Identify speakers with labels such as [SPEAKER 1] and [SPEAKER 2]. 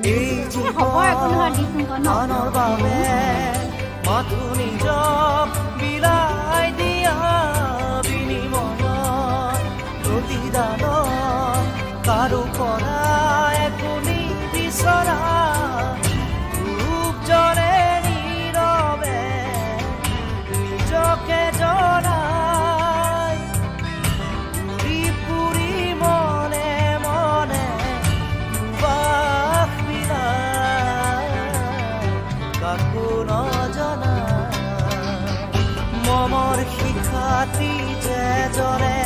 [SPEAKER 1] এই জীৱনৰ বাবে মাথো নিজক বিলাই দিয়া বিনিময়ত প্ৰতিদানত কাৰো পৰা একো নিবিচৰা ৰূপজনে নীৰৱে নিজকে জনাই পুৰি পুৰি মনে মনে বাস বিলাই কাকো নজনাই মমৰ শিখাটি যে জৰে